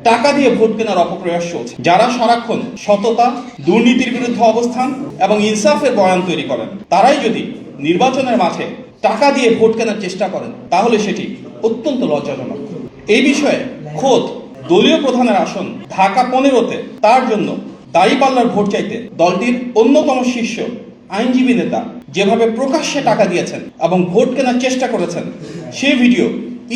টাকা দিয়ে ভোট কেনার অপপ্রয়াস চলছে। যারা সারাক্ষণ সততা, দুর্নীতির বিরুদ্ধে অবস্থান এবং ইনসাফের বয়ান তৈরি করেন, তারাই যদি নির্বাচনের মাঠে টাকা দিয়ে ভোট কেনার চেষ্টা করেন, তাহলে সেটি অত্যন্ত লজ্জাজনক। এই বিষয়ে খোদ দলীয় প্রধানের আসন ঢাকা 15-তে তার জন্য দাঁড়িপাল্লার ভোট চাইতে দলটির অন্যতম শীর্ষ আইনজীবী নেতা যেভাবে প্রকাশ্যে টাকা দিয়েছেন এবং ভোট কেনার চেষ্টা করেছেন, সেই ভিডিও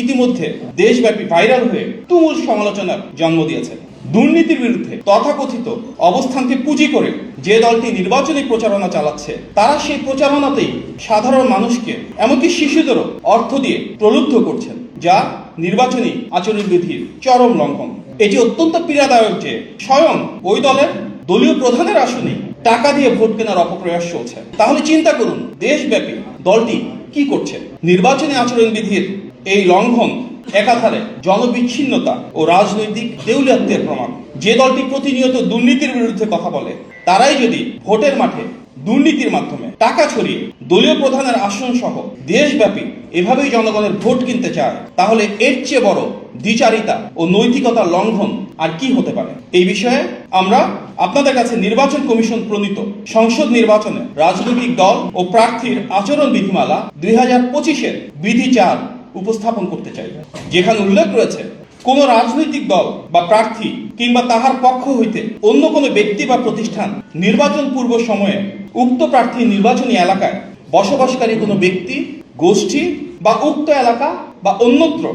ইতিমধ্যে দেশব্যাপী ভাইরাল হয়ে তুমুল সমালোচনার জন্ম দিয়েছে। দুর্নীতির বিরুদ্ধে তথাকথিত অবস্থানকে পুঁজি করে যে দলটি নির্বাচনী প্রচারণা চালাচ্ছে, তারা সেই প্রচারণাতেই সাধারণ মানুষকে, এমনকি শিশুদেরও অর্থ দিয়ে প্রলুব্ধ করছেন, যা নির্বাচনী আচরণবিধির চরম লঙ্ঘন। এটি অত্যন্ত পীড়াদায়ক যে স্বয়ং ওই দলের দলীয় প্রধানের আসনে টাকা দিয়ে ভোট কেনার অপপ্রয়াস চলছে। তাহলে চিন্তা করুন, দেশব্যাপী দলটি কি করছে। নির্বাচনী আচরণবিধির এই লঙ্ঘন একাধারে জনবিচ্ছিন্নতা ও রাজনৈতিক দেউলিয়াত্বের প্রমাণ। যে দলটি প্রতিনিয়ত দুর্নীতির বিরুদ্ধে কথা বলে, তারাই যদি ভোটের মাঠে দুর্নীতির মাধ্যমে টাকা ছড়িয়ে দলীয় প্রধানের আসন সহ দেশব্যাপী এভাবেই জনগণের ভোট কিনতে চায়, তাহলে এর চেয়ে বড় দ্বিচারিতা ও নৈতিকতার লঙ্ঘন আর কি হতে পারে। এই বিষয়ে আমরা আপনাদের কাছে নির্বাচন কমিশন প্রণীত সংসদ নির্বাচনে রাজনৈতিক দল ও প্রার্থীর আচরণ বিধিমালা 2025-এর বিধি 4 উপস্থাপন করতে চাই, যেখানে উল্লেখ রয়েছে কোন রাজনৈতিক দল বা প্রার্থী কিংবা তাহার পক্ষ হইতে অন্য কোনো ব্যক্তি বা প্রতিষ্ঠান নির্বাচন পূর্ব সময়ে উক্ত প্রার্থী নির্বাচনী এলাকায় বসবাসকারী কোনো ব্যক্তি, গোষ্ঠী বা উক্ত এলাকা বা অন্যত্র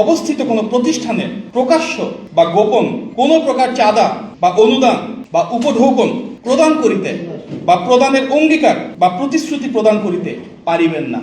অবস্থিত কোনো প্রতিষ্ঠানে প্রকাশ্য বা গোপন কোনো প্রকার চাঁদা বা অনুদান বা উপঢৌকন প্রদান করিতে বা প্রদানের অঙ্গীকার বা প্রতিশ্রুতি প্রদান করিতে পারিবেন না।